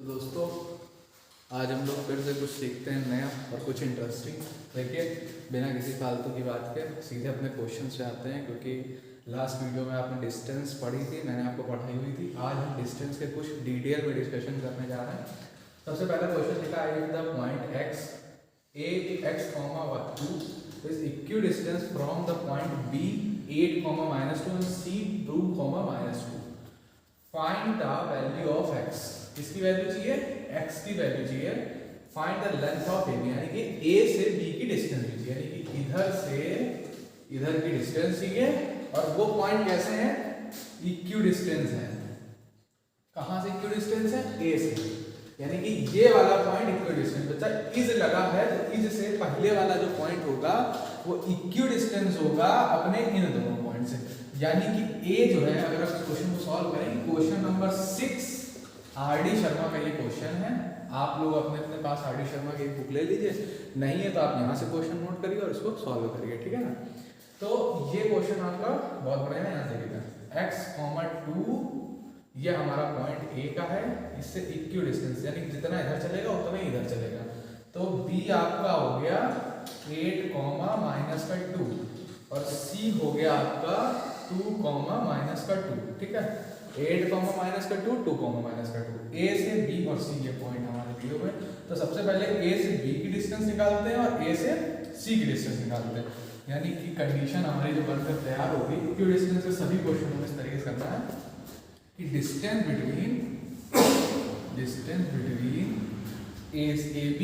तो दोस्तों आज हम लोग फिर से कुछ सीखते हैं नया और कुछ इंटरेस्टिंग। देखिए बिना किसी फालतू की बात के सीधे अपने क्वेश्चन पे आते हैं, क्योंकि लास्ट वीडियो में आपने डिस्टेंस पढ़ी थी, मैंने आपको पढ़ाई हुई थी। आज हम डिस्टेंस के कुछ डिटेल में डिस्कशन करने जा रहे हैं। सबसे पहला क्वेश्चन लिखा है the point x A x comma 2 is equidistance from the point B 8 comma -2 and C 2 comma -2। Find the value of x. किसकी वैल्यू चाहिए? x की वैल्यू चाहिए। Find the length of A, यानी कि a से b की distance चाहिए, यानी कि इधर से इधर की डिस्टेंस चाहिए। और वो पॉइंट कैसे हैं? इक्विडिस्टेंस है। कहां से इक्विडिस्टेंस है? a से, यानी कि ये वाला पॉइंट इक्विडिस्टेंस। बच्चा इज लगा है तो इज से पहले वाला जो पॉइंट होगा वो इक्विडिस्टेंस होगा अपने इन दोनों पॉइंट से। यानी कि a जो है, अगर आप इस क्वेश्चन को सॉल्व करेंगे, question number 6 R D Sharma का ये क्वेश्चन है। आप लोग अपने अपने पास आर डी शर्मा की बुक ले लीजिए, नहीं है तो आप यहाँ से क्वेश्चन नोट करिए और इसको सॉल्व करिए, ठीक है ना। तो ये क्वेश्चन आपका बहुत बढ़िया है। यहाँ देखिएगा x, 2 ये हमारा पॉइंट ए का है, इससे इक्विडिस्टेंस, यानी जितना इधर चलेगा उतना ही इधर चलेगा। तो b आपका हो गया 8 -2 और c हो गया आपका 2 -2, ठीक है। 8 -2 2 -2। a से b और c ये पॉइंट हमारे दिए हुए। तो सबसे पहले a से b की डिस्टेंस निकालते हैं और a से c की डिस्टेंस निकालते हैं। यानी कि कंडीशन हमारी जो बनकर तैयार होगी, इक्विडिस्टेंस के सभी क्वेश्चन में इस तरीके से करना है कि distance between AB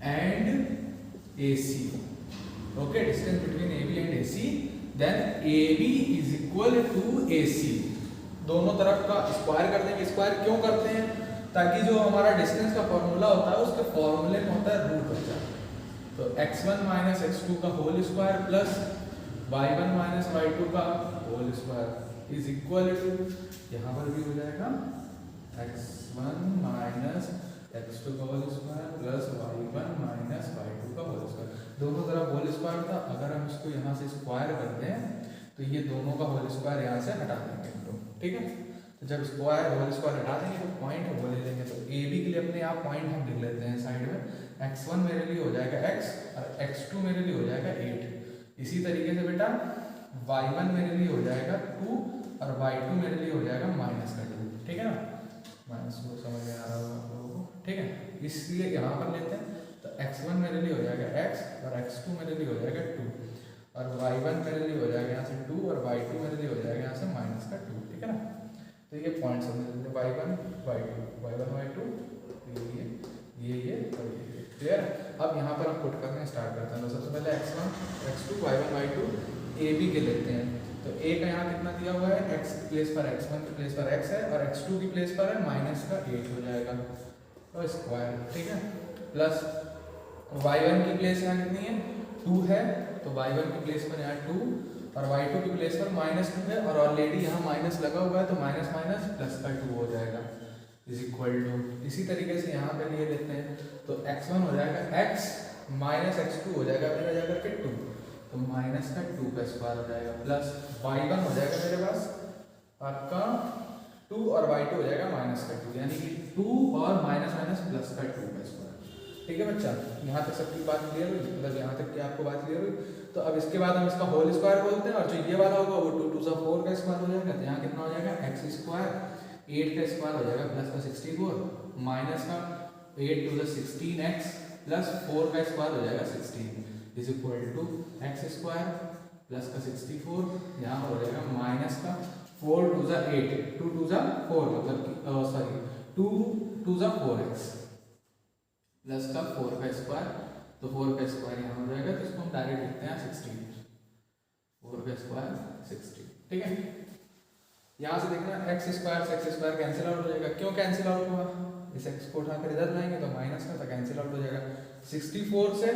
and AC। Okay, distance between AB and AC, then AB is equal to AC। दोनों तरफ का स्क्वायर कर देंगे। स्क्वायर क्यों करते हैं? ताकि जो हमारा डिस्टेंस का फॉर्मूला होता है उसके फॉर्मूले में होता है रूट बचा। तो x1 - x2 का whole square plus y1 - y2 का whole square is equal to, यहाँ पर भी हो जाएगा x1 - x2 का whole square plus y1 - y2 का होल स्क्वायर। दोनों तरफ होल स्क्वायर था, अगर हम इसको यहाँ से स्क्वायर करते हैं तो ये दोनों का होल स्क्वायर यहाँ से हटा देंगे हम लोग, ठीक है। तो जब स्क्वायर होल स्क्वायर हटा देंगे तो पॉइंट वो ले लेंगे। तो ए बी के लिए अपने आप पॉइंट हम लिख लेते हैं साइड में। x1 मेरे लिए हो जाएगा x और x2 मेरे लिए हो जाएगा 8। इसी तरीके से बेटा y1 मेरे लिए हो जाएगा 2 और y2 मेरे लिए हो जाएगा -2, ठीक है ना। माइनस वो समझ में आ रहा होगा आप लोगों को, ठीक है। इसलिए यहाँ पर लेते हैं तो x1 मेरे लिए हो जाएगा x और x2 मेरे लिए हो जाएगा 2 और y1 मेरे लिए हो जाएगा यहाँ से 2 और y2 मेरे लिए हो जाएगा यहाँ से -2, ठीक है ना। तो ये पॉइंट समझ लेते हैं, y1 y2 ये और ये, क्लियर। अब यहाँ पर हम पुट करने स्टार्ट करते हैं। तो सबसे पहले x1 x2 y1 y2 a b के लेते हैं। तो a का यहाँ कितना दिया हुआ है? x की प्लेस पर x1 की प्लेस पर x है और x2 की प्लेस पर है -8 हो जाएगा तो स्क्वायर, ठीक है। प्लस y1 की प्लेस यहाँ कितनी है? 2 है, तो y1 की प्लेस पर यहाँ 2 और y2 की प्लेस पर -2 है और ऑलरेडी यहाँ माइनस लगा हुआ है तो माइनस प्लस का 2 हो जाएगा इज इक्वल टू। इसी तरीके से यहाँ पे लिए लेते हैं तो x1 हो जाएगा x -x2 हो जाएगा मेरा जाकर के 2, तो -2 का स्क्वायर हो जाएगा प्लस y1 हो जाएगा मेरे पास आपका 2 और y2 हो जाएगा -2, यानी कि 2 और प्लस का 2 का स्क्वायर, ठीक है बच्चा। यहाँ तक सबकी बात क्लियर हुई? मतलब यहाँ तक की आपको बात क्लियर हुई? तो अब इसके बाद हम इसका होल स्क्वायर बोलते हैं और जो ये वाला होगा वो 2 2 सा 4 का स्क्वायर हो जाएगा। तो यहाँ कितना हो जाएगा? x स्क्वायर 8 का स्क्वायर हो जाएगा प्लस का 64 माइनस का 8 2 16x प्लस 4 का स्क्वायर हो जाएगा 16 is equal to x square plus का 64, यहाँ हो जाएगा माइनस का 4 2 8 2 2 4 मतलब सॉरी 2 2 4x प्लस का 4 का स्क्वायर, तो 4 का स्क्वायर यहाँ हो जाएगा। तो इसको हम डायरेक्ट लिखते हैं 16, 4 का स्क्वायर 16, ठीक है। यहाँ से देखना x स्क्वायर से x स्क्वायर कैंसिल आउट हो जाएगा। क्यों कैंसिल आउट हुआ? इस x को उठाकर इधर लाएंगे तो माइनस का, तो कैंसिल आउट हो जाएगा 64 से।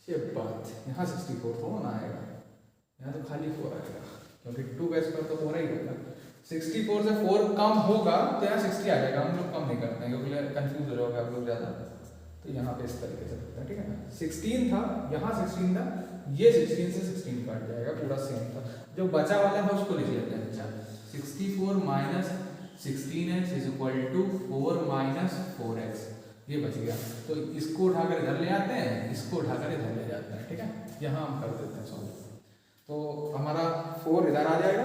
ये बात यहाँ 64 तो ना आएगा, यहाँ तो खाली 4 आएगा क्योंकि 2 का स्क्वायर तो 4 ही होगा। 64 से 4 कम होगा तो यहाँ 60 आ जाएगा। हम लोग कम नहीं करते हैं क्योंकि कंफ्यूज हो जाओगे आप लोग ज़्यादा। तो यहाँ पे इस तरीके से करते हैं, ठीक है ना। 16 था, यहाँ 16 था, ये 16 से 16 काट जाएगा, पूरा सेम था। जो बचा वाला है उसको लिख लेते हैं। 64 - 16x is equal to 4 minus 4x, ये बच गया। तो इसको उठाकर इधर ले आते हैं, इसको उठाकर इधर ले जाते हैं, ठीक है। यहाँ हम कर देते हैं सॉल्व। तो हमारा 4 इधर आ जाएगा,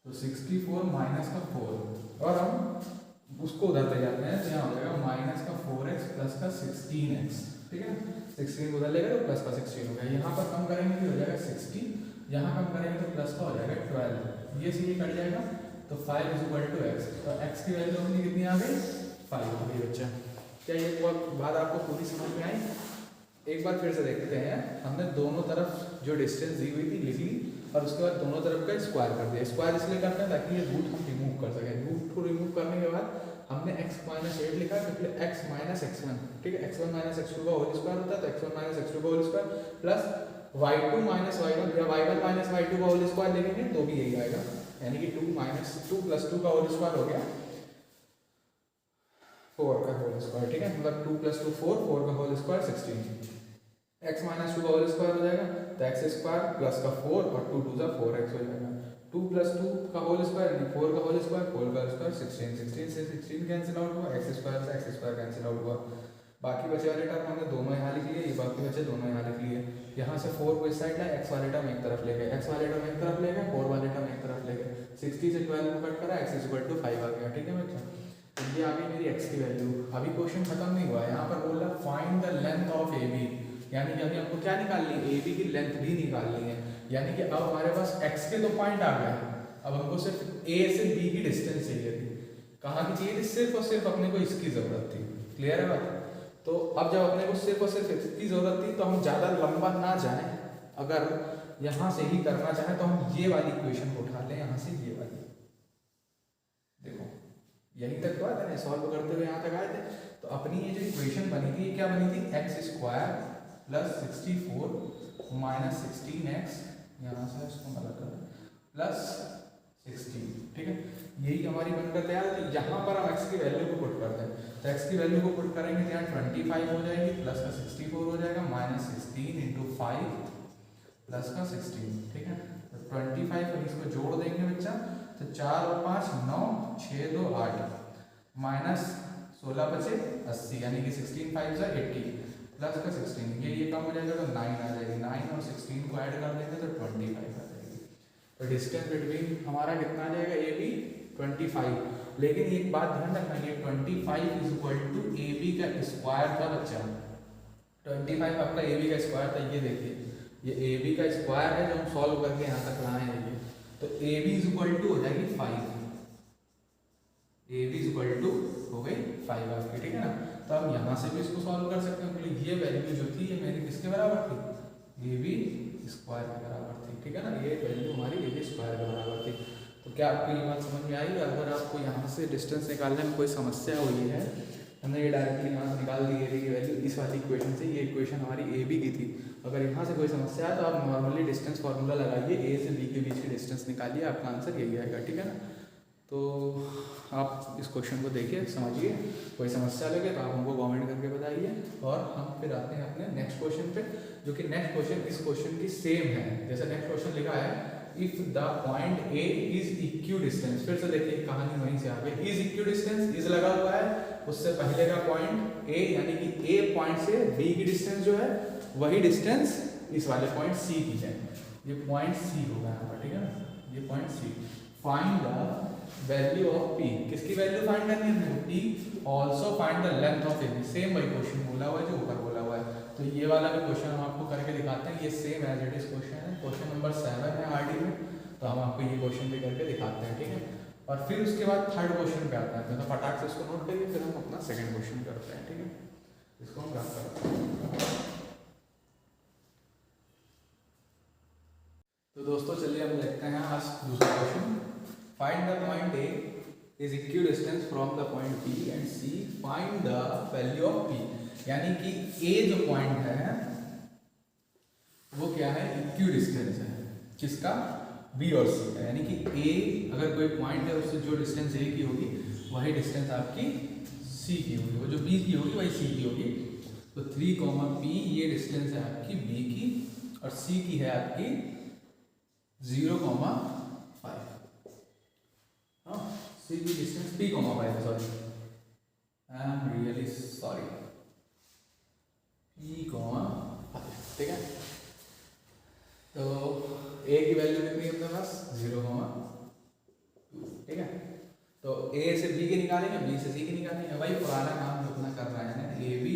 तो 64 माइनस का 4, और हम उसको उधर ले जाते हैं, तो यहाँ हो जाएगा माइनस का 4x प्लस का 16x, ठीक है। 16 उधर ले गए तो प्लस का 16 हो गया। यहाँ पर कम करेंगे तो हो जाएगा 60, यहाँ कम करेंगे तो प्लस का हो जाएगा 12, ये से ये कट जाएगा। तो 5 इज इक्वल टू एक्स, तो x की वैल्यू अपनी कितनी आ गई, 5 आ गई बच्चा। क्या ये बात आपको पूरी समझ में आई? एक बार फिर से देखते हैं। हमने दोनों तरफ जो डिस्टेंस दी हुई थी लिख ली, और उसके बाद दोनों तरफ का स्क्वायर कर दिया। स्क्वायर इसलिए करते हैं ताकि ये रूट हम रिमूव कर सकें। रूट को रिमूव करने के बाद हमने x माइनस 8 लिखा, क्योंकि x माइनस x1, ठीक है, x1 माइनस x2 का होल स्क्वायर होता है, तो x1 माइनस x2 का whole square plus y2 minus y1 या y1 माइनस y2 का होल स्क्वायर लिखेंगे तो भी यही आएगा, यानी कि 2 प्लस 2 का होल स्क्वायर हो गया 4 का होल स्क्वायर, ठीक है। मतलब 2 प्लस 2 4 का होल स्क्वायर 16, x माइनस 2 का होल स्क्वायर हो जाएगा, तो x स्क्वायर प्लस का 4 और 2 2 4x हो जाएगा। 2 प्लस 2 का होल स्क्वायर यानी 4 का होल स्क्वायर, 4 का स्क्वायर 16, 16 से 16 कैंसिल आउट हुआ, x स्क्वायर से x स्क्वायर कैंसिल आउट हुआ। बाकी बचे वाले टर्म हमने दोनों यहाँ लिख लिए, ये बाकी बचे दोनों यहाँ लिख लिए। यहाँ से 4 को इस साइड लाए, x वाले टर्म एक तरफ ले गए, x वाले टर्म एक तरफ ले गए, 4 वाले टर्म एक तरफ ले गए। 60 से 12 को कट करा, x इक्वल टू 5 आ गया, ठीक है बच्चा। तो ये आ गई मेरी x की वैल्यू। अभी क्वेश्चन खत्म नहीं हुआ, यहाँ पर बोल रहा find the length of AB, यानी कि अभी हमको क्या निकालनी है, AB की लेंथ भी निकालनी है। यानी कि अब हमारे पास x के 2 पॉइंट आ गए, अब हमको सिर्फ A से B की डिस्टेंस चाहिए थी। कहाँ की चाहिए थी? सिर्फ और सिर्फ अपने को इसकी जरूरत थी। क्लियर है बात? तो अब जब अपने को सिर्फ और सिर्फ इसकी जरूरत थी, तो हम ज़्यादा लंबा ना जाएं, अगर यहाँ से ही करना चाहें तो हम ये वाली इक्वेशन को उठा लें, यहाँ से ये वाली। देखो यहीं तक तो आया था, सॉल्व करते हुए यहाँ तक आए थे। तो अपनी ये जो इक्वेशन बनी थी, क्या बनी थी? X square plus 64 minus 16x, यहाँ से इसको अलग कर प्लस 16, ठीक है। यही हमारी बनकर तैयार है। यहाँ पर हम x की वैल्यू को पुट करते हैं, तो x की वैल्यू को पुट करेंगे तो यहाँ 25 हो जाएगी, प्लस का 64 हो जाएगा, माइनस 16 इंटू 5 प्लस का 16, ठीक है। तो 25 और इसको जोड़ देंगे बच्चा, तो 4 और 5 9, 6 2 8, माइनस 16 बचे 80, यानी कि 16 5 से 80 प्लस का 16, ये कम हो जाएगा तो 9 आ जाएगी। 9 और 16 को ऐड कर देंगे तो 25 आ जाएगी। तो डिस्टेंस बिटवीन हमारा कितना आ जाएगा? AB 25। लेकिन एक बात ध्यान रखना, ये 25 इज इक्वल टू AB का स्क्वायर था बच्चा। 25 आपका AB का स्क्वायर था, ये देखिए ये AB का स्क्वायर है जो हम सॉल्व करके यहाँ तक लाए हैं। ये तो AB इज इक्वल टू हो जाएगी 5, AB इज इक्वल टू हो गई 5 आपकी, ठीक है ना। तो हम यहाँ से भी इसको सॉल्व कर सकते हैं, क्योंकि ये वैल्यू जो थी ये मेरी किसके बराबर थी? AB स्क्वायर के बराबर थी, ठीक है ना। ये वैल्यू हमारी AB स्क्वायर के बराबर थी। तो क्या आपको ये बात समझ में आई? अगर आपको यहाँ से डिस्टेंस निकालने में कोई समस्या हुई है, हमने ये डायरेक्टली यहाँ से निकाल दी है की वैल्यू इस वाली इक्वेशन से, ये इक्वेशन हमारी AB की थी। अगर यहाँ से कोई समस्या है तो आप नॉर्मली डिस्टेंस फार्मूला लगाइए, A से B के बीच की डिस्टेंस निकालिए, आपका आंसर यही आएगा, ठीक है ना। तो आप इस क्वेश्चन को देखिए, समझिए, कोई समस्या लगे तो आप हमको कमेंट करके बताइए। और हम फिर आते हैं अपने नेक्स्ट क्वेश्चन पे, जो कि नेक्स्ट क्वेश्चन इस क्वेश्चन की सेम है। जैसे नेक्स्ट क्वेश्चन लिखा है, if the point A is equidistant, फिर से देखिए कहानी वहीं से आ गई। इज इक्यू डिस्टेंस, इज लगा हुआ है, उससे पहले का पॉइंट A, यानी कि A पॉइंट से B की डिस्टेंस जो है वही डिस्टेंस इस वाले पॉइंट C की है। ये पॉइंट C होगा यहाँ पर, ठीक है ना, ये point C। Find the value of P, किसकी वैल्यू फाइंड करनी है हमको? P। Also find the length of AB, same वही क्वेश्चन बोला हुआ है जो ऊपर बोला हुआ है। तो ये वाला भी क्वेश्चन हम आपको करके दिखाते हैं, ये same as it is question है, क्वेश्चन नंबर 7 है RD में। तो हम आपको ये क्वेश्चन भी करके दिखाते हैं, ठीक है। और फिर उसके बाद थर्ड क्वेश्चन पे आता है, तो फटाक से इसको नोट करिए, फिर हम अपना सेकंड क्वेश्चन करते हैं, ठीक है। इसको हम रख करते हैं। तो दोस्तों चलिए हम देखते हैं आज दूसरा question. Find the point A is equidistant from the point B and C, find the value of P। यानी कि A जो पॉइंट है वो क्या है? इक्यू डिस्टेंस है, किसका? B और C का। यानी कि A अगर कोई पॉइंट है उससे जो डिस्टेंस A की होगी वही डिस्टेंस आपकी C की होगी, वो जो B की होगी वही C की होगी। तो 3, P ये डिस्टेंस है आपकी B की, और C की है आपकी 0, 5। हाँ, C सी की डिस्टेंस पी कॉमा फाइव है, sorry I am really sorry, P comma five, ठीक है। तो ए की वैल्यू कितनी है अपने पास 0,2, ठीक है। तो ए से बी की निकालेंगे, बी से सी की निकालेंगे, वही पुराना काम जो अपना कर रहे हैं, A B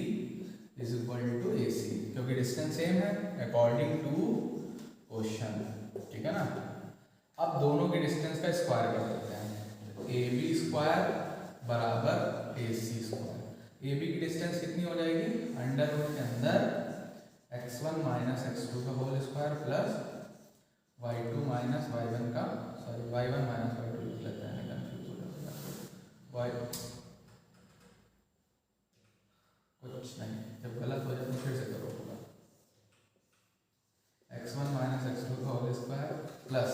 is equal to A C, क्योंकि डिस्टेंस सेम है अकॉर्डिंग टू क्वेश्चन, ठीक है ना। अब दोनों की डिस्टेंस का स्क्वायर कर देते हैं, ए बी स्क्वायर बराबर ए सी स्क्वायर। ए बी की डिस्टेंस कितनी हो जाएगी, अंडर रूट के अंदर x1 माइनस x2 का whole square plus y2 minus y1 का, सॉरी y1 माइनस y2 लिख लेते हैं, कंफ्यूज हो जाता है कुछ नहीं, जब गलत हो जाए तो फिर से करो पूरा, x1 माइनस x2 का whole square plus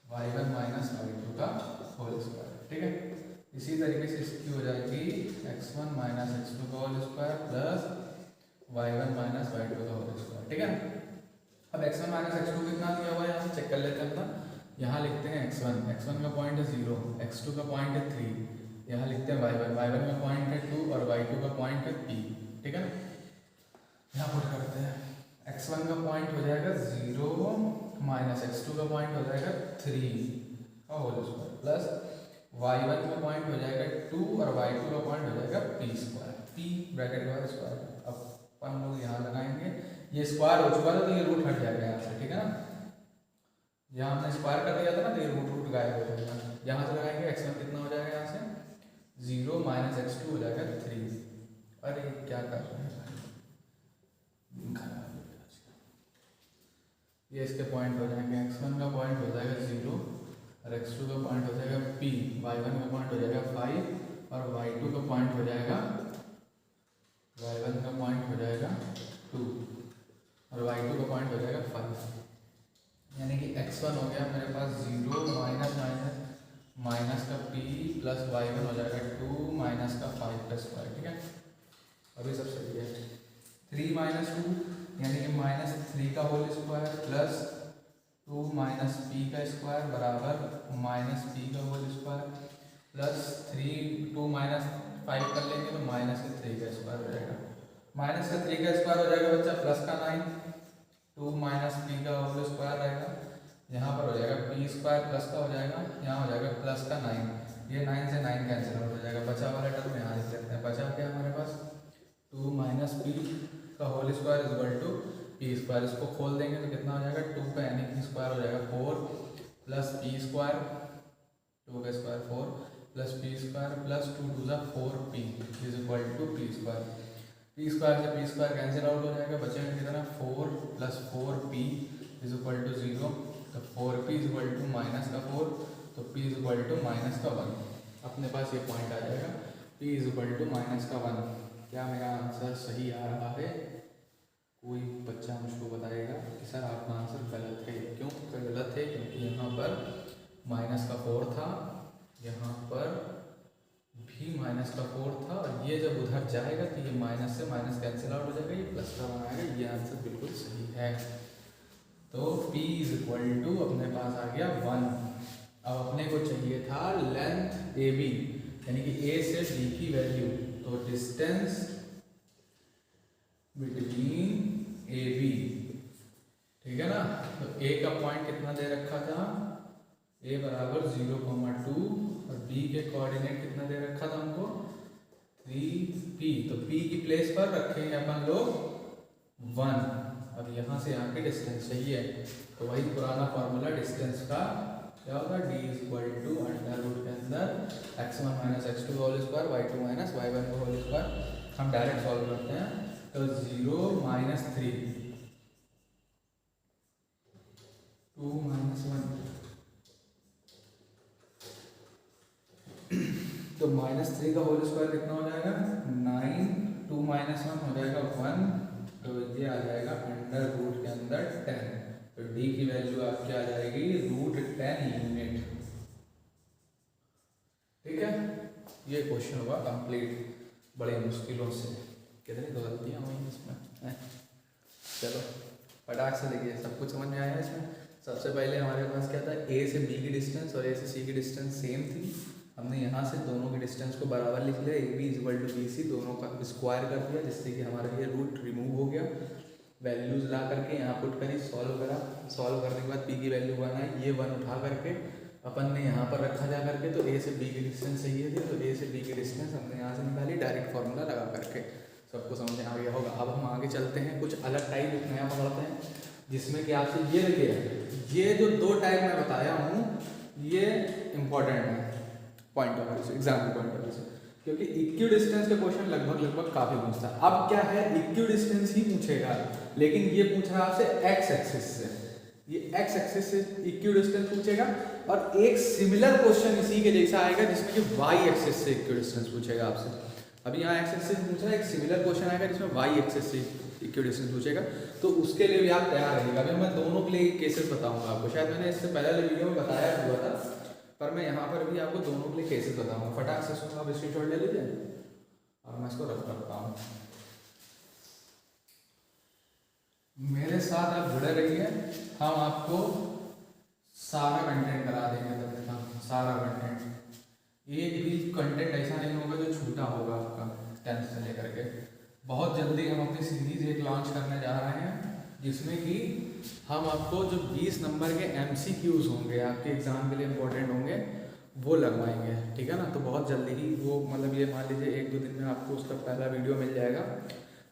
y1 minus y2 का होल स्क्वायर, ठीक है। इसी तरीके से इसकी हो जाएगी x1 माइनस x2 का whole square plus y1 minus y2 का होल स्क्वायर, ठीक है। अब x1 माइनस x2 कितना दिया हुआ है यहाँ चेक कर लेते हैं अपना, यहाँ लिखते हैं x1 का पॉइंट है 0, x2 का पॉइंट है 3, यहाँ लिखते हैं y1 का पॉइंट है 2 और y2 का पॉइंट है p, ठीक है ना। यहाँ पुट करते हैं, x1 का पॉइंट हो जाएगा 0 माइनस x2 का पॉइंट हो जाएगा 3 का होल स्क्वायर प्लस y1 का पॉइंट हो जाएगा 2 और y2 का पॉइंट हो जाएगा p स्क्वायर, p ब्रैकेट के बाद स्क्वायर। अब अपन लोग यहाँ लगाएंगे, ये स्क्वायर हो चुका था तो ये रूट हट जाएगा यहाँ से, ठीक है ना। यहाँ हमने स्क्वायर कर दिया था ना तो ये रूट गायब हो जाएगा। यहाँ से लगाएंगे x1 कितना हो जाएगा, यहाँ से 0 माइनस x2 हो जाएगा 3। अरे क्या कर रहे हैं खराब, ये इसके पॉइंट हो जाएंगे, x1 का पॉइंट हो जाएगा 0 और x2 का पॉइंट हो जाएगा p, y1 का पॉइंट हो जाएगा 5 और y2 का पॉइंट हो जाएगा, y1 का पॉइंट हो जाएगा 2 और y2 का पॉइंट हो जाएगा 5, यानी कि x1 हो गया मेरे पास 0 माइनस माइनस माइनस का p प्लस y1 हो जाएगा 2 माइनस का 5 प्लस y, ठीक है। अभी सब सही है, 3 माइनस 2 यानी कि माइनस 3 का whole square plus 2 minus p का स्क्वायर बराबर माइनस p का होल स्क्वायर प्लस 2 माइनस 5 कर लेंगे तो माइनस का 3 का स्क्वायर हो जाएगा, माइनस का 3 का स्क्वायर हो जाएगा बच्चा प्लस का 9, 2 माइनस p का होल स्क्वायर रहेगा, यहाँ पर हो जाएगा p स्क्वायर प्लस का हो जाएगा, यहाँ हो जाएगा प्लस का 9, ये 9 से 9 कैंसिल आउट हो जाएगा, बचा वाला टर्म यहाँ लिख लेते हैं। बचा क्या हमारे पास 2 माइनस p का whole square is equal to p square, इसको खोल देंगे तो कितना हो जाएगा 2 का यानी कि स्क्वायर हो जाएगा 4 प्लस p स्क्वायर, 2 का square 4 plus p square plus 2 टू ज़ा 4p is equal to p square, p square से p स्क्वायर कैंसिल आउट हो जाएगा, बचेगा कितना 4 plus 4p is equal to 0, तो 4p is equal to minus का 4, तो p is equal to minus का 1, अपने पास ये पॉइंट आ जाएगा p is equal to minus का 1। क्या मेरा आंसर सही आ रहा है? कोई बच्चा मुझको बताएगा कि सर आपका आंसर गलत है, क्यों गलत है? क्योंकि यहाँ पर माइनस का 4 था, यहाँ पर भी माइनस का 4 था और ये जब उधर जाएगा तो ये माइनस से माइनस कैंसिल आउट हो जाएगा, ये प्लस का बनाएगा, ये आंसर बिल्कुल सही है। तो p इज इक्वल टू अपने पास आ गया 1। अब अपने को चाहिए था लेंथ ए बी, यानी कि a से b की वैल्यू, तो डिस्टेंस बिटवीन ए बी, ठीक है ना। तो a का पॉइंट कितना दे रखा था, a बराबर 0,2 और b के कोऑर्डिनेट कितना दे रखा था हमको 3p, तो p की प्लेस पर रखेंगे अपन लोग 1। अब यहाँ से यहाँ की डिस्टेंस चाहिए, तो वही पुराना फॉर्मूला डिस्टेंस का क्या होगा, d is equal to under root के अंदर x1 minus x2 whole square y2 minus y1 का होल स्क्वायर। हम डायरेक्ट सॉल्व करते हैं, तो 0 माइनस 3 2 माइनस 1, तो माइनस 3 का होल स्क्वायर कितना हो जाएगा 9, 2 माइनस 1 हो जाएगा 1, तो ये आ जाएगा अंडर रूट के अंदर 10, तो d की वैल्यू आपकी आ जाएगी √10 यूनिट, ठीक है। ये क्वेश्चन होगा कंप्लीट, बड़े मुश्किलों से, कितनी तो गलतियाँ हुई इसमें। चलो फटाक से देखिए, सब कुछ समझ में आया इसमें। सबसे पहले हमारे पास क्या था, a से b की डिस्टेंस और a से c की डिस्टेंस सेम थी, हमने यहाँ से दोनों के डिस्टेंस को बराबर लिख लिया, A B equal to B C, दोनों का स्क्वायर कर दिया जिससे कि हमारा ये रूट रिमूव हो गया। वैल्यूज़ ला करके यहाँ पुट करी, सॉल्व करा, सॉल्व करने के बाद पी की वैल्यू 1 आई, ये 1 उठा करके अपन ने यहाँ पर रखा जा करके, तो ए से बी की डिस्टेंस चाहिए थी, तो ए से बी की डिस्टेंस हमने यहाँ से निकाली डायरेक्ट फार्मूला लगा करके। सबको समझ में आ गया होगा। अब हम आगे चलते हैं, कुछ अलग टाइप नया पढ़ते हैं जिसमें कि आपसे ये देखिए, ये जो 2 टाइप मैं बताया हूँ ये इंपॉर्टेंट है पॉइंट ऑफ व्यू से, एग्जाम के पॉइंट ऑफ व्यू से, क्योंकि इक्वी डिस्टेंस के क्वेश्चन लगभग काफ़ी पूछता है। अब क्या है, इक्वी डिस्टेंस ही पूछेगा, लेकिन ये पूछ रहा है आपसे एक्स एक्सिस से, ये एक्स एक्सिस से इक्वी डिस्टेंस पूछेगा। और एक सिमिलर क्वेश्चन इसी के जैसा आएगा जिसमें कि वाई एक्सिस से इक्वी डिस्टेंस पूछेगा आपसे। अभी यहाँ एक्स एक्सिस पूछा है, एक सिमिलर क्वेश्चन आएगा जिसमें वाई एक्सिस से इक्वी डिस्टेंस पूछेगा, तो उसके लिए भी आप तैयार रहिएगा। अभी मैं दोनों के लिए केसेस बताऊंगा आपको, शायद मैंने इससे पहले वीडियो में बताया हुआ था, पर मैं यहाँ पर भी आपको दोनों के लिए केसेस बताऊंगा। फटाक से इसको आप स्क्रीनशॉट ले लीजिए और मैं इसको रख करता हूँ। मेरे साथ आप जुड़े रहिए, हम आपको सारा कंटेंट करा देंगे, तब तक सारा कंटेंट, एक भी कंटेंट ऐसा नहीं होगा जो छूटा होगा आपका 10th से लेकर के। बहुत जल्दी हम अपनी सीरीज एक लॉन्च करने जा रहे हैं जिसमें कि हम आपको जो 20 नंबर के MCQs होंगे आपके एग्ज़ाम के लिए इम्पोर्टेंट होंगे वो लगवाएंगे, ठीक है ना। तो बहुत जल्दी ही वो, मतलब ये मान लीजिए 1-2 दिन में आपको उसका पहला वीडियो मिल जाएगा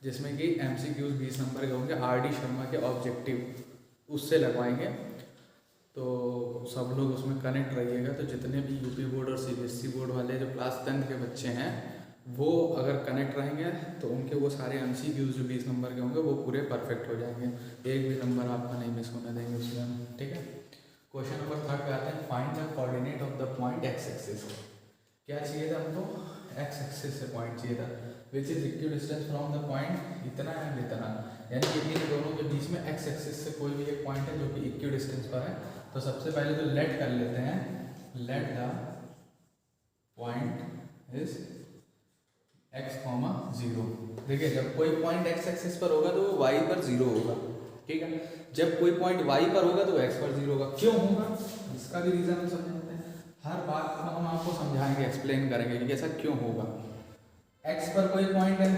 जिसमें कि MCQs 20 नंबर के होंगे, RD शर्मा के ऑब्जेक्टिव उससे लगवाएंगे। तो सब लोग उसमें कनेक्ट रहिएगा। तो जितने भी यूपी बोर्ड और CBSE बोर्ड वाले जो क्लास 10th के बच्चे हैं वो अगर कनेक्ट रहेंगे तो उनके वो सारे MCQs जो 20 नंबर के होंगे वो पूरे परफेक्ट हो जाएंगे, एक भी नंबर आपका नहीं मिस होने देंगे उसमें हम, ठीक है। क्वेश्चन नंबर 3 पे आते हैं, find the coordinate of the point x axis. क्या चाहिए था हमको, एक्स एक्सिस से पॉइंट चाहिए था, which is equi distance from the point इतना एंड इतना, यानी कि इन दोनों के बीच में एक्स एक्सिस से कोई भी एक पॉइंट है जो कि इक्वी डिस्टेंस पर है। तो सबसे पहले तो लेट कर लेते हैं, let the point is x, 0। देखिए जब कोई पॉइंट x एक्सिस पर होगा तो वो y पर 0 होगा, ठीक है। जब कोई पॉइंट y पर होगा तो x पर 0 होगा। क्यों होगा, इसका भी रीज़न हम समझते हैं। हर बात को हम आपको समझाएंगे, एक्सप्लेन करेंगे कि ऐसा क्यों होगा। x पर कोई पॉइंट है,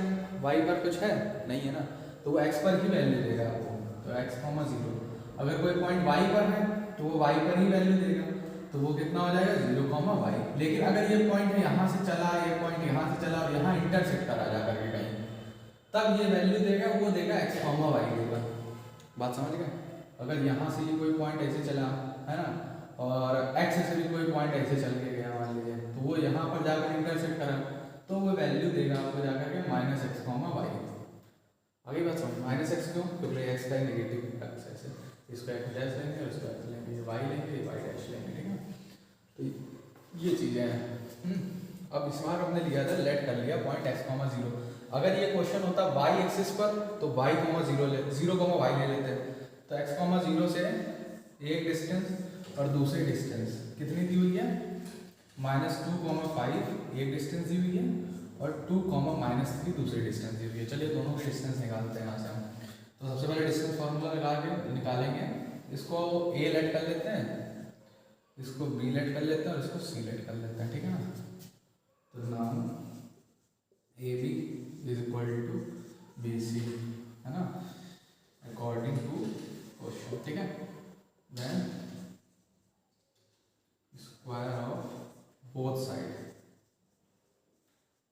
y पर कुछ है नहीं है ना, तो वो x पर ही वैल्यू देगा आपको, तो x, 0। अगर कोई पॉइंट y पर है तो वो y पर ही वैल्यू देगा, तो वो कितना हो जाएगा 0, y। लेकिन अगर ये पॉइंट यहाँ से चला, ये पॉइंट यहाँ से चला और यहाँ इंटरसेक्ट करा जा करके कहीं, तब ये वैल्यू देगा, वो देगा x, y देगा। बात समझ गए। अगर यहाँ से ये कोई पॉइंट ऐसे चला है ना, और x से भी कोई पॉइंट ऐसे चल के गया मान लीजिए, तो वो यहाँ पर जाकर इंटरसेक्ट करा, तो वो वैल्यू देगा आपको जाकर के -x, y। आगे बात समझ, -x क्यों, क्योंकि x का नेगेटिव एक्स है, इसको x डैश लेंगे, उसको x लेंगे, y लेंगे, y डैश लेंगे, ठीक है। तो ये चीज़ें हैं। अब इस बार हमने लिया था, लेट कर लिया पॉइंट x, 0। अगर ये क्वेश्चन होता y एक्सिस पर तो y, 0, y ले लेते हैं। तो x, 0 से एक डिस्टेंस और दूसरी डिस्टेंस कितनी दी हुई है, -2, 5 एक डिस्टेंस दी हुई है, और 2, -3 दूसरी डिस्टेंस दी हुई है। चलिए दोनों की डिस्टेंस निकालते हैं यहाँ से हम। तो सबसे पहले डिस्टेंस फार्मूला लगा के निकालेंगे, इसको a लेट कर लेते हैं, इसको b लेट कर लेते हैं और इसको c लेट कर लेते हैं, ठीक है ना। तो now AB is equal to BC, है ना, अकॉर्डिंग टू क्वेश्चन, ठीक है। Then square of both side,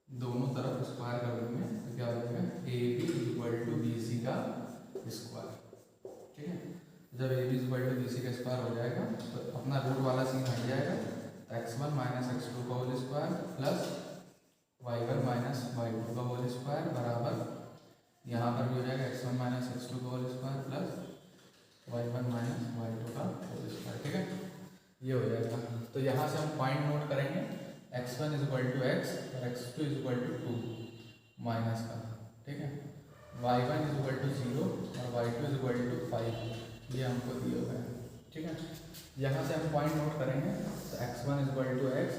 दोनों तरफ स्क्वायर कर देंगे तो क्या हो जाएगा, AB is equal to BC का स्क्वायर, ठीक है। जब AB is equal to BC का स्क्वायर हो जाएगा तो अपना रूट वाला सीन हट जाएगा, x1 - x2 का whole square plus y1 - y2 का होल स्क्वायर बराबर, यहाँ पर भी हो जाएगा x1 - x2 का whole square plus y1 - y2 का होल स्क्वायर, ठीक है। ये हो जाएगा। तो यहाँ से हम पॉइंट नोट करेंगे, x1 is equal to x और x2 is equal to 2 minus का, ठीक है। y1 इज इक्वल टू 0 और y2 इज इक्वल टू 5, ये हमको दिया हुआ है, ठीक है। यहाँ से हम पॉइंट नोट करेंगे, तो x1 is equal to x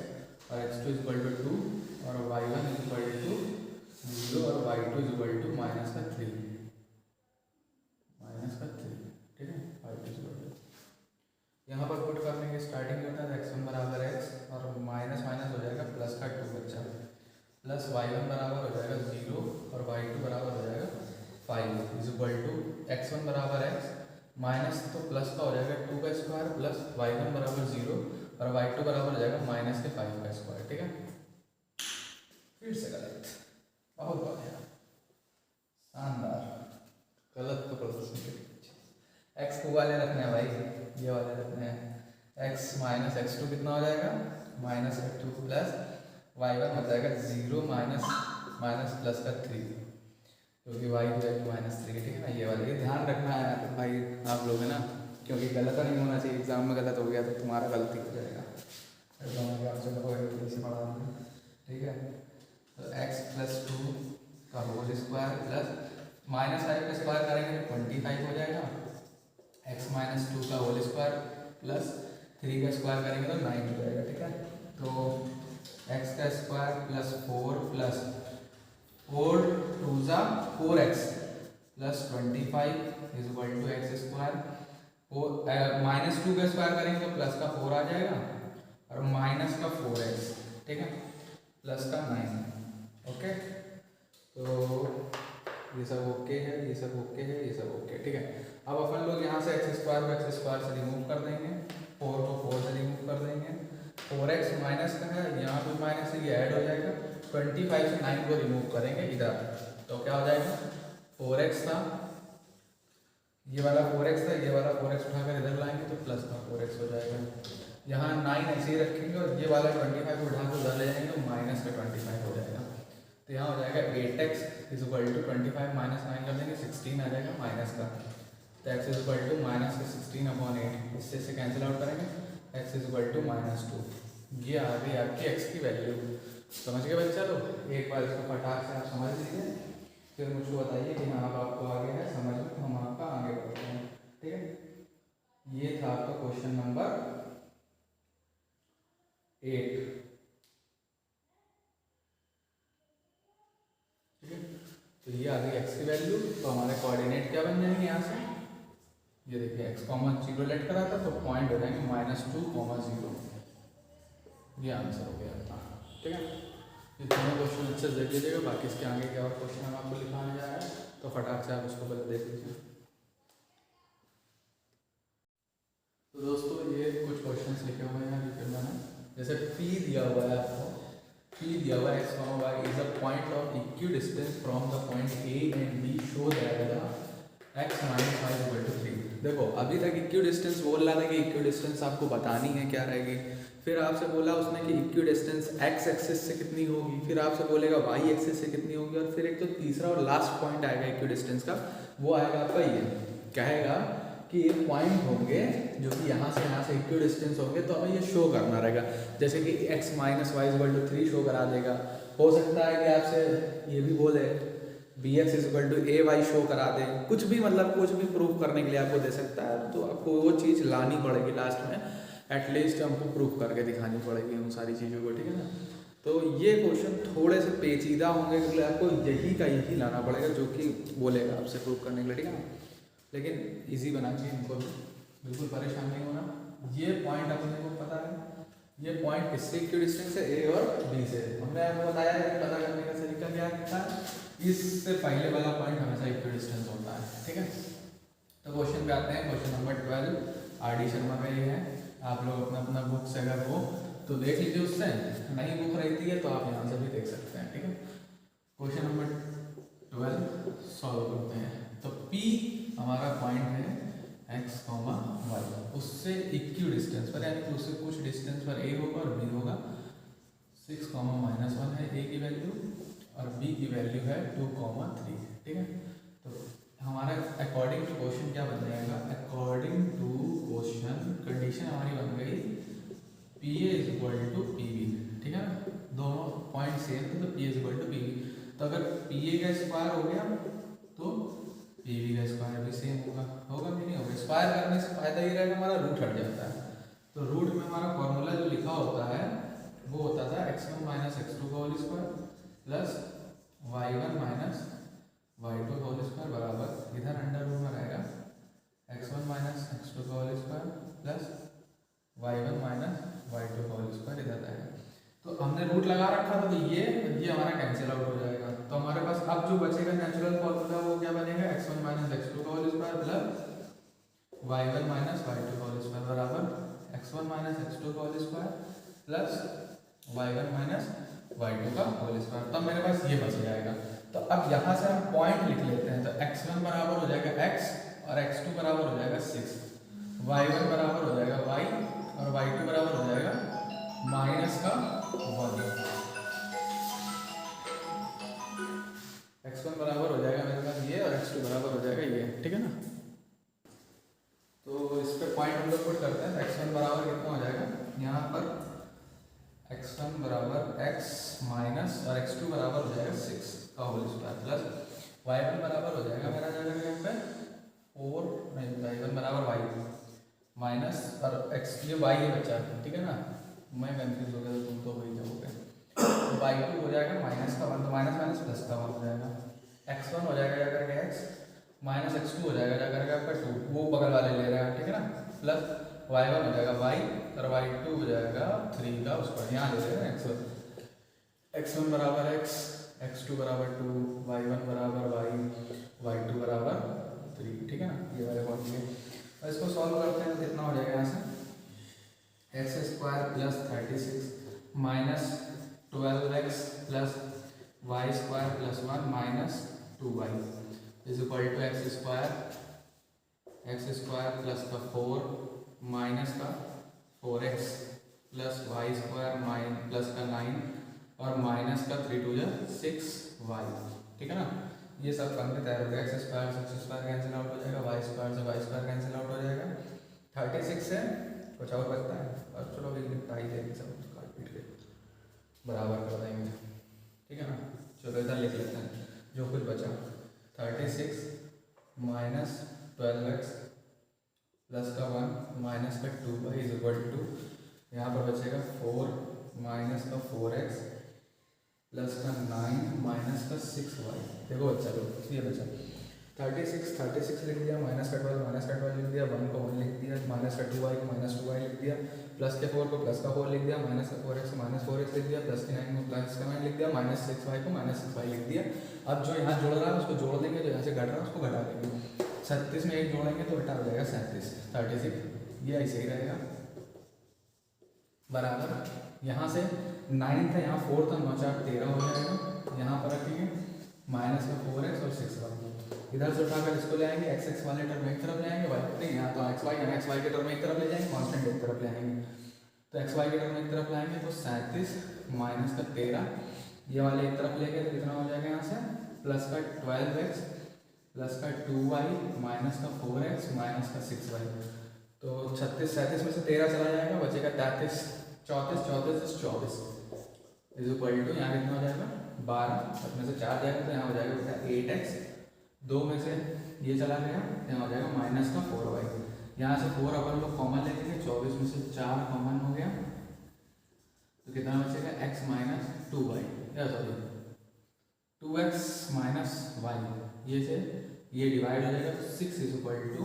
और x2 इज इक्वल टू 2 और y1 इज इक्वल टू 0 और y2 इज इक्वल टू -3, ठीक है। y2 इज इक्वल टू, यहाँ पर पुट करने के स्टार्टिंग में होता है x1 बराबर x और माइनस हो जाएगा प्लस y1 बराबर हो जाएगा 0 और y2 बराबर हो जाएगा 5 इज इक्वल टू x1 बराबर x माइनस तो प्लस का हो जाएगा 2 का स्क्वायर प्लस y1 बराबर 0 और y2 बराबर हो जाएगा माइनस के 5 का स्क्वायर। ठीक है, फिर से गलत, बहुत बढ़िया, शानदार, गलत तो प्रदर्शन के पीछे। x को वाले रखने हैं भाई, ये वाले रखने हैं, x माइनस x2 कितना हो जाएगा माइनस x2 प्लस y1 हो जाएगा 0 माइनस माइनस प्लस का 3 क्योंकि y की वैल्यू माइनस 3। ठीक है ना, ये वाले ये ध्यान रखना है भाई आप लोग, है ना, क्योंकि गलत नहीं होना चाहिए, एग्जाम में गलत हो गया तो तुम्हारा गलती हो जाएगा। ठीक है, तो x प्लस 2 का होल स्क्वायर प्लस माइनस 5 का स्क्वायर करेंगे तो 25 हो जाएगा, x माइनस 2 का होल स्क्वायर प्लस 3 का स्क्वायर करेंगे तो 9 हो जाएगा। ठीक है, तो x का स्क्वायर प्लस 4 प्लस 4 2 ज़ा 4x plus 25 is equal to x square, minus 2 का स्क्वायर करेंगे तो प्लस का 4 आ जाएगा और माइनस का 4x, ठीक है, प्लस का 9। ओके, तो ये सब ओके है, ये सब ओके है, ये सब ओके। ठीक है, अब अपन लोग यहाँ से एक्स स्क्वायर को एक्स स्क्वायर से रिमूव कर देंगे, 4 को 4 से रिमूव कर देंगे, 4x माइनस का है, यहाँ पे माइनस से ये ऐड हो जाएगा, 25 से 9 को रिमूव करेंगे इधर, तो क्या हो जाएगा 4x था, ये वाला 4x था, ये वाला 4x उठाकर इधर लाएंगे तो प्लस का 4x हो जाएगा, यहाँ 9 ऐसे ही रखेंगे और ये वाला 25 को उठा कर उधर ले जाएंगे तो माइनस का 25 हो जाएगा, तो यहाँ हो जाएगा 8x is equal to 25 minus 9 कर देंगे 16 आ जाएगा माइनस का, तो x is equal to minus के 16/8, इससे से कैंसिल आउट करेंगे, x इज इक्वल टू -2। ये आ गई आपकी x की वैल्यू। समझ गए बच्चा लोग, एक बार इसको फटाक से आप समझ लीजिए, फिर मुझको बताइए कि हाँ आपको आगे है समझ में, तो हम आपका आगे बढ़ते हैं। ठीक है, ये था आपका क्वेश्चन नंबर 8। ठीक है, तो ये आ गई x की वैल्यू, तो हमारे कोऑर्डिनेट क्या बन जाएंगे यहाँ से, ये देखिए x, 0 लेट करा था तो पॉइंट हो जाएंगे -2, 0, ये आंसर हो गया था। ठीक है, ये दोनों क्वेश्चन अच्छे से देख लीजिएगा, बाकी इसके आगे क्या और क्वेश्चन हम आपको लिखाने जा रहा है तो फटाक से आप उसको पहले देख लीजिए। तो दोस्तों ये कुछ क्वेश्चन लिखे हुए हैं फिर मैंने, जैसे P दिया हुआ है आपको, P दिया हुआ है x, y is a point of equidistance from the point A and B, show that the x minus 5 equal to 3। देखो अभी तक इक्विडिस्टेंस बोल रहा था कि इक्विडिस्टेंस आपको बतानी है क्या रहेगी, फिर आपसे बोला उसने कि इक्विडिस्टेंस x एक्सिस से कितनी होगी, फिर आपसे बोलेगा y एक्सिस से कितनी होगी, और फिर एक तो तीसरा और लास्ट पॉइंट आएगा इक्विडिस्टेंस का, वो आएगा आपका ये, कहेगा कि ये पॉइंट होंगे जो कि यहाँ से इक्विडिस्टेंस होंगे, तो हमें ये शो करना रहेगा, जैसे कि x minus y equal to 3 show करा देगा, हो सकता है कि आपसे ये भी बोले bx is equal to ay show करा दे, कुछ भी मतलब कुछ भी प्रूफ करने के लिए आपको दे सकता है, तो आपको वो चीज़ लानी पड़ेगी लास्ट में, एटलीस्ट हमको प्रूफ करके दिखानी पड़ेगी उन सारी चीज़ों को। ठीक है ना, तो ये क्वेश्चन थोड़े से पेचीदा होंगे क्योंकि आपको यही का यही लाना पड़ेगा जो कि बोलेगा आपसे प्रूफ करने के लिए। ठीक है ना, लेकिन इजी बनाइए इनको, बिल्कुल परेशान नहीं होना। ये पॉइंट अपने को पता है, ये पॉइंट किससे इक्विडिस्टेंस है, ए और बी से, हमने आपको बताया है पता करने का तरीका क्या है, इससे पहले वाला पॉइंट हमेशा इक्विडिस्टेंस होता है। ठीक है, तो क्वेश्चन पे आते हैं, question number 12 R D Sharma का ये है, आप लोग अपना अपना बुक से अगर हो तो देख लीजिए, उससे नई बुक रहती है तो आप यहाँ से भी देख सकते हैं। ठीक है, क्वेश्चन नंबर 12 सॉल्व करते हैं। तो P हमारा पॉइंट है x, y, उससे इक्विडिस्टेंस पर, यानी कि उससे कुछ डिस्टेंस पर a होगा और b होगा, 6, -1 है a की वैल्यू और b की वैल्यू है 2, 3। ठीक है, तो हमारा अकॉर्डिंग टू क्वेश्चन क्या बन जाएगा, अकॉर्डिंग टू क्वेश्चन कंडीशन हमारी बन गई P A is equal to P B. ठीक है ना, दोनों पॉइंट सेम थे तो P is equal to P B, तो अगर पी ए का स्क्वायर हो गया तो पी बी का स्क्वायर भी सेम होगा, होगा कि नहीं होगा, स्क्वायर करने से फायदा ये रहेगा हमारा रूट हट जाता है, तो रूट में हमारा फॉर्मूला जो लिखा होता है वो होता था x1 माइनस x2 का whole square plus y1 minus y2 का होल स्क्वायर बराबर, इधर अंडर रूट में रहेगा x1 माइनस x2 का whole square plus y1 minus y2 का होल स्क्वायर इधर रहेगा। तो हमने रूट लगा रखा था तो ये हमारा कैंसिल आउट हो जाएगा। तो हमारे पास अब जो बचेगा नेचुरल फॉर्मूला वो क्या बनेगा, x1 माइनस x2 का whole square plus y1 minus y2 का होल स्क्वायर बराबर x1 माइनस x2 का whole square plus y1 minus y2 का होल स्क्वायर। तब मेरे पास ये बच जाएगा। तो अब यहाँ से हम पॉइंट लिख लेते हैं। तो x1 बराबर हो जाएगा x और x2 बराबर हो जाएगा 6, y1 बराबर हो जाएगा y और y2 बराबर हो जाएगा माइनस का 1। x1 बराबर हो जाएगा मेरे पास ये और x2 बराबर हो जाएगा ये, ठीक है ना। तो इस पे पॉइंट हम लोग पुट करते हैं। x1 बराबर कितना हो जाएगा यहाँ पर, x1 बराबर x माइनस और x2 बराबर हो जाएगा 6 का होल स्क्वायर प्लस y1 बराबर हो जाएगा मेरा जाएगा यहाँ पे 4 नहीं, y1 बराबर y माइनस और x ये y ये बचा है, ठीक है ना। मैं कंफ्यूज हो गया तो तुम तो वही जाओगे। तो y2 हो जाएगा माइनस का 1, तो माइनस माइनस प्लस का 1 हो जाएगा। x1 हो जाएगा जाकर के x माइनस x2 हो जाएगा जाकर के आपका 2, वो बगल वाले ले रहे हैं, ठीक है ना। प्लस y1 हो जाएगा y और y2 हो जाएगा 3 का उसका यहाँ ले रहे हैं x1 बराबर x, x2 बराबर 2, y1 बराबर y, y2 बराबर 3, ठीक है ना। ये वाले फॉर्मूले और इसको सॉल्व करते हैं तो कितना हो जाएगा यहाँ से x square plus 36 minus 12x plus y square plus 1 minus 2y is equal to x square plus का 4 माइनस का 4x plus y square plus का 9 और माइनस का 3 2 6y, ठीक है ना। ये सब पंक्ति तैयार हो गया। एक्स स्क्वायर कैंसिल आउट हो जाएगा, वाई स्क्वायर कैंसिल आउट हो जाएगा। 36 से कुछ और बचता है और चलो अभी निपटा ही देंगे सब काट पीट के बराबर कर देंगे, ठीक है ना। चलो इधर लिख लेते हैं जो कुछ बचा। 36 माइनस 12x प्लस का 1 माइनस का 2y इज इक्वल टू यहाँ पर बचेगा 4 माइनस का 4x प्लस का 9 माइनस का 6y। देखो बच्चा लोग ये बचा 36 लिख दिया, माइनस का 12 लिख दिया, 1 को 1 लिख दिया, माइनस का 2y को माइनस 2y लिख दिया, प्लस के 4 को प्लस का 4 लिख दिया, माइनस का 4x को माइनस 4x लिख दिया, प्लस के 9 को प्लस का 9 लिख दिया, माइनस 6y को माइनस 6y लिख दिया। अब जो यहाँ जोड़ रहा है उसको जोड़ देंगे, जो यहाँ से घट रहा है उसको घटा देंगे। 36 में 1 जोड़ेंगे तो बेटा हो जाएगा 37, 36 ये ऐसे ही रहेगा बराबर। यहाँ से 9 था, यहाँ 4 था, 9 4 13 हो जाएगा। यहाँ पर रखेंगे माइनस का 4x और 6y, इधर से उठाकर इसको ले आएंगे, x वाले टर्म एक तरफ ले आएंगे, y नहीं यहाँ तो xy के टर्म एक तरफ ले जाएंगे, कांस्टेंट एक तरफ ले आएंगे। तो xy के टर्म एक तरफ लाएंगे तो 37 माइनस का 13 ये वाले एक तरफ लेंगे तो कितना हो जाएगा यहाँ से प्लस का 12x प्लस का 2y माइनस का 4x माइनस का 6y। तो 36 37 में से 13 चला जाएगा, बचेगा 33 34 इज इक्वल टू यहाँ कितना हो जाएगा 12, अपने से 4 जाएगा तो यहाँ हो जाएगा बेटा 8x, 2 में से ये चला गया यहाँ हो जाएगा माइनस का 4y। यहाँ से 4 अपन लोग कॉमन ले लेंगे, 24 में से 4 कॉमन हो गया तो कितना बचेगा x माइनस 2y या सॉरी 2x माइनस y, ये से ये डिवाइड हो जाएगा 6 is equal to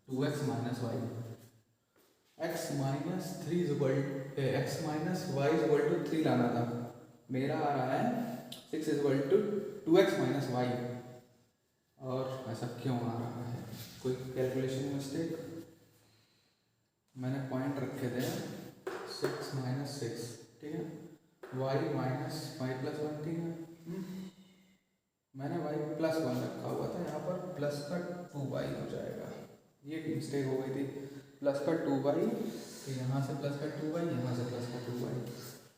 2x minus y, x minus 3 is equal x minus y is equal to 3 लाना था, मेरा आ रहा है 6 is equal to 2x minus y। और ऐसा क्यों आ रहा है, कोई कैलकुलेशन मिस्टेक, मैंने पॉइंट रखे थे 6 माइनस 6, ठीक है, y माइनस y प्लस 1, ठीक है, मैंने y प्लस 1 रखा हुआ था, यहाँ पर प्लस का 2y हो जाएगा, ये मिस्टेक हो गई थी, प्लस का 2y, तो यहाँ से प्लस का 2y, यहाँ से प्लस का 2y,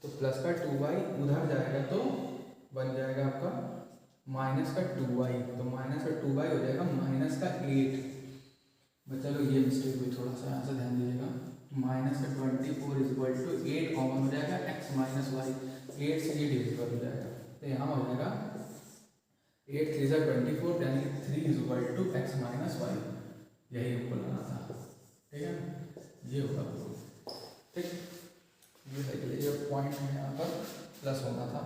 तो प्लस का 2y उधर जाएगा तो बन जाएगा आपका माइनस का 2y, तो माइनस का 2y हो जाएगा माइनस का 8। बच्चा लोग ये मिस्टेक हुई, थोड़ा सा यहाँ से ध्यान दीजिएगा, माइनस का 24 इज इक्वल टू 8 कॉमन हो जाएगा x माइनस वाई, 8 से ये डिविजिबल हो जाएगा, तो यहाँ हो जाएगा 8 3 जा 24 यानी 3 is equal to x minus y, यही हमको लाना था, ठीक है, ये होगा ठीक। ये पॉइंट में यहाँ पर प्लस होना था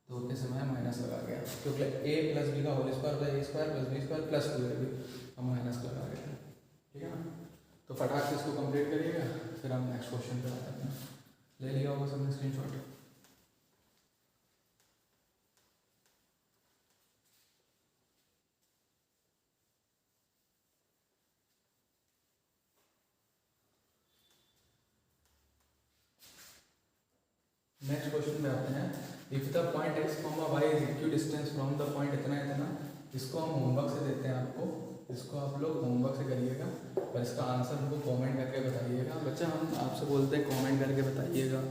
तो के समय माइनस लगा गया, क्योंकि a प्लस बी का whole square plus a square plus B square plus 2ab हम माइनस लगा गए, ठीक है ना। तो फटाक से इसको कंप्लीट करिएगा, फिर हम नेक्स्ट क्वेश्चन पे आते हैं। ले लिया होगा सबने स्क्रीनशॉट। नेक्स्ट क्वेश्चन पे आते हैं। If the point x, y is equi distance from the point इतना इतना, इसको हम होमवर्क से देते हैं आपको, इसको आप लोग होमवर्क से करिएगा और इसका आंसर हमको कमेंट करके बताइएगा। बच्चा हम आपसे बोलते हैं कमेंट करके बताइएगा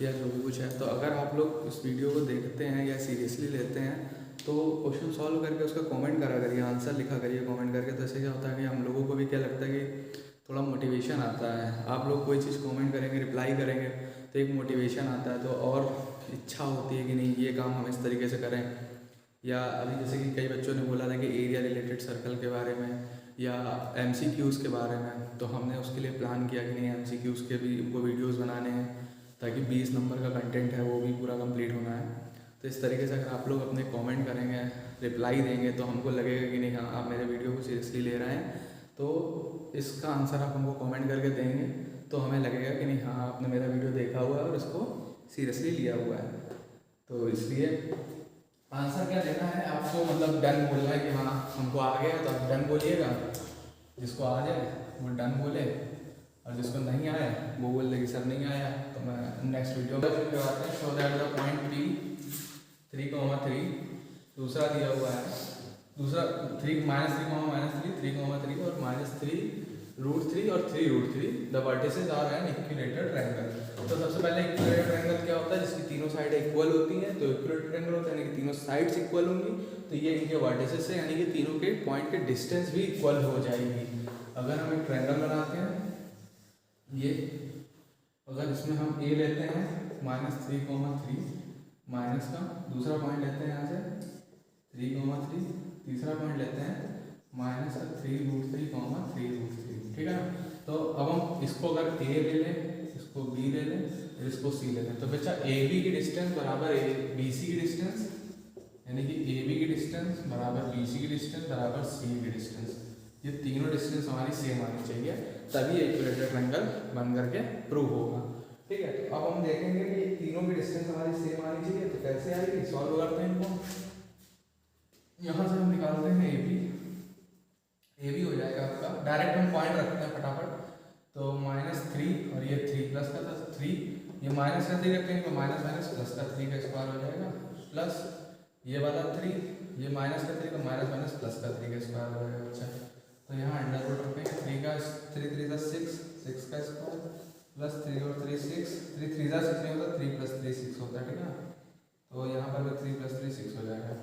या जो भी कुछ है। तो अगर आप लोग इस वीडियो को देखते हैं या सीरियसली लेते हैं तो क्वेश्चन सॉल्व करके उसका कमेंट करा करिए, आंसर लिखा करिए कमेंट करके। तो इससे क्या होता है कि हम लोगों को भी क्या लगता है कि थोड़ा मोटिवेशन आता है। आप लोग कोई चीज़ कमेंट करेंगे, रिप्लाई करेंगे तो एक मोटिवेशन आता है, तो और इच्छा होती है कि नहीं ये काम हम इस तरीके से करें। या अभी जैसे कि कई बच्चों ने बोला था कि एरिया रिलेटेड सर्कल के बारे में या MCQs के बारे में, तो हमने उसके लिए प्लान किया कि नहीं MCQs के भी उनको वीडियोस बनाने हैं ताकि 20 नंबर का कंटेंट है वो भी पूरा कंप्लीट होना है। तो इस तरीके से अगर आप लोग अपने कमेंट करेंगे, रिप्लाई देंगे तो हमको लगेगा कि नहीं हाँ आप मेरे वीडियो को सीरियसली ले रहे हैं, तो इसका आंसर आप हमको कमेंट करके देंगे तो हमें लगेगा कि नहीं हाँ आपने मेरा वीडियो देखा हुआ है और इसको सीरियसली लिया हुआ है। तो इसलिए आंसर क्या देना है आपको, मतलब डन बोलना है कि हाँ हमको आ गया तो आप डन बोलिएगा, जिसको आ जाए वो डन बोले और जिसको नहीं आया वो बोल दे कि सर नहीं आया। तो मैं नेक्स्ट वीडियो में करवाते हैं। Show that the point P 3,3 दूसरा दिया हुआ है, दूसरा 3 -3, -3 और -3√3 और 3√3 the vertices are an equilateral triangle. तो सबसे पहले इक्विलेटरल ट्रायंगल क्या होता है, जिसकी तीनों साइड इक्वल होती हैं। तो इक्विलेटरल ट्रायंगल होता है यानी कि तीनों साइड्स इक्वल होंगी, तो ये इनके वर्टिसेस से यानी कि तीनों के पॉइंट के डिस्टेंस भी इक्वल हो जाएगी। अगर हम एक ट्रायंगल बनाते हैं, ये अगर इसमें हम A लेते हैं -3,3 माइनस का दूसरा पॉइंट लेते हैं यहाँ से 3,3, तीसरा पॉइंट लेते हैं माइनस का 3√3,3√3, ठीक है ना। तो अब हम इसको अगर A ले लें, इसको B ले लें, फिर इसको C ले लें, तो बच्चा AB की डिस्टेंस बराबर BC की डिस्टेंस, यानी कि AB की डिस्टेंस बराबर BC की डिस्टेंस बराबर C की डिस्टेंस। ये तीनों डिस्टेंस हमारी सेम आनी चाहिए, तभी इक्विलेटरल ट्रायंगल बन करके प्रूव होगा, ठीक है। तो अब हम देखेंगे कि तीनों की डिस्टेंस हमारी सेम आनी चाहिए, तो कैसे आएगी, सॉल्व करते हैं इनको। यहाँ से हम निकालते हैं AB हो जाएगा आपका, डायरेक्ट हम पॉइंट रखते हैं फटाफट। तो -3 और ये 3 प्लस का था 3, ये माइनस का 3 रखेंगे तो माइनस प्लस का 3 का स्क्वायर हो जाएगा, प्लस ये वाला 3, ये माइनस का 3 तो माइनस प्लस का 3 का स्क्वायर हो जाएगा। अच्छा तो यहाँ अंडर रूट रखेंगे 3 का 3 6 का स्क्वायर प्लस 3 और 3 6, 3 3 6 नहीं होता, 3 + 3 6 होता है, ठीक है। तो यहाँ पर भी 3 + 3 6 हो जाएगा,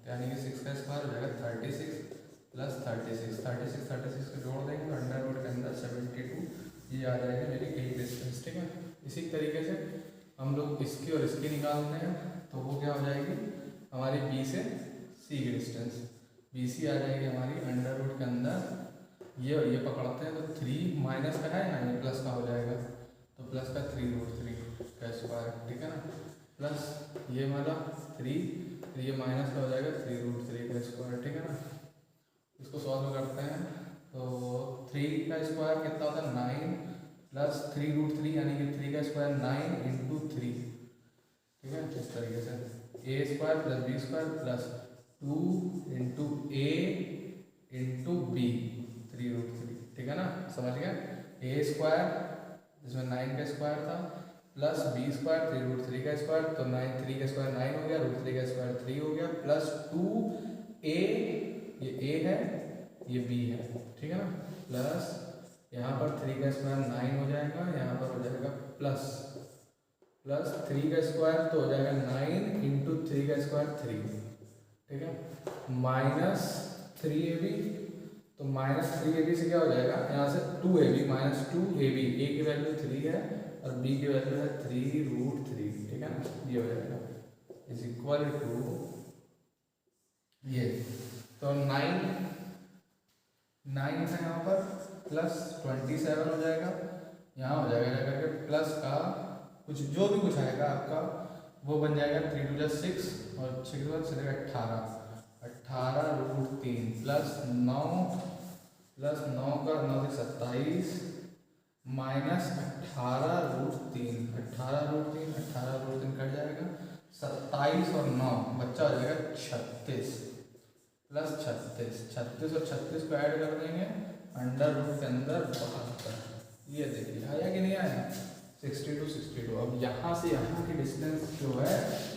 यानी कि 6 का स्क्वायर हो जाएगा 36 + 36 को जोड़ देंगे तो अंडर रूट के अंदर 72, ये आ जाएगा मेरी A डिस्टेंस, ठीक है। इसी तरीके से हम लोग इसकी और इसकी निकालते हैं, तो वो क्या हो जाएगी हमारी B से C की डिस्टेंस, BC आ जाएगी हमारी अंडर रूट के अंदर ये और ये पकड़ते हैं तो 3 माइनस का है ना, ये प्लस का हो जाएगा, तो प्लस का 3√3 का स्क्वायर, ठीक है ना, प्लस ये वाला 3, ये माइनस का हो जाएगा 3√3 का स्क्वायर, ठीक है ना। इसको सॉल्व करते हैं तो 3 का स्क्वायर कितना होता है 9 प्लस 3√3 यानी कि 3 का स्क्वायर 9 × 3, ठीक है। इस तरीके से A² + B² plus 2 × A × B 3√3, ठीक है ना, समझ गए। A² जिसमें 9 का स्क्वायर था प्लस B² 3√3 का स्क्वायर, तो 3 का स्क्वायर 9 हो गया, √3 का स्क्वायर 3 हो गया, प्लस 2A, ये A है ये B है, ठीक है ना, प्लस यहाँ पर 3 का स्क्वायर 9 हो जाएगा, यहाँ पर हो जाएगा प्लस 3 का स्क्वायर तो हो जाएगा 9 × 3 का स्क्वायर 3, ठीक है, -3AB, तो -3AB से क्या हो जाएगा यहाँ से 2AB, -2AB, A की वैल्यू 3 है और B की वैल्यू है 3√3, ठीक है ना, ये हो जाएगा = ये, तो 9 है यहाँ पर प्लस 27 हो जाएगा, यहाँ हो जाएगा जाकर के प्लस का कुछ जो भी कुछ आएगा आपका वो बन जाएगा 3 × 6 और 6 के बाद चलेगा 18√3 प्लस 9 का 9 से 27 माइनस 18√3 कट जाएगा, 27 और 9 बच्चा हो जाएगा 36 प्लस 36 और 36 को ऐड कर देंगे अंडर रूट के अंदर 72, ये देखिए आया कि नहीं आया, 62 अब यहाँ से यहाँ की डिस्टेंस जो है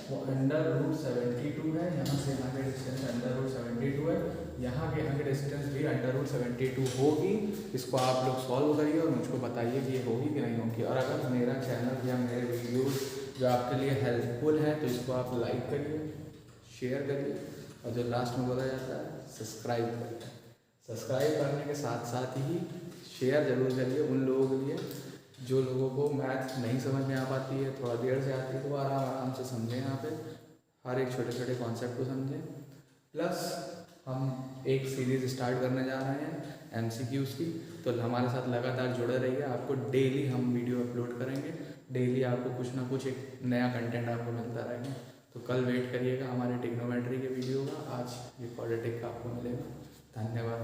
वो √72 है, यहाँ से यहाँ की डिस्टेंस √72 है, यहाँ की डिस्टेंस भी √72 होगी। इसको आप लोग सॉल्व करिए और मुझको बताइए कि ये होगी कि नहीं होगी। और अगर मेरा चैनल या मेरे वीडियोस जो आपके लिए हेल्पफुल है तो इसको आप लाइक करिए, शेयर करिए और जो लास्ट में बोला जाता है सब्सक्राइब करिए। सब्सक्राइब करने के साथ साथ ही शेयर ज़रूर करिए उन लोगों के लिए जो लोगों को मैथ नहीं समझ में आ पाती है, थोड़ा देर से आती है, तो वो आराम से समझें। यहाँ पे हर एक छोटे छोटे कॉन्सेप्ट को समझें। प्लस हम एक सीरीज़ स्टार्ट करने जा रहे हैं MCQs की, तो हमारे साथ लगातार जुड़े रहिए। आपको डेली हम वीडियो अपलोड करेंगे, डेली आपको कुछ ना कुछ एक नया कंटेंट आपको मिलता रहेगा। तो कल वेट करिएगा हमारे ट्रिग्नोमेट्री के वीडियो का। आज ये क्वाड्रेटिक का आपको मिलेगा। धन्यवाद।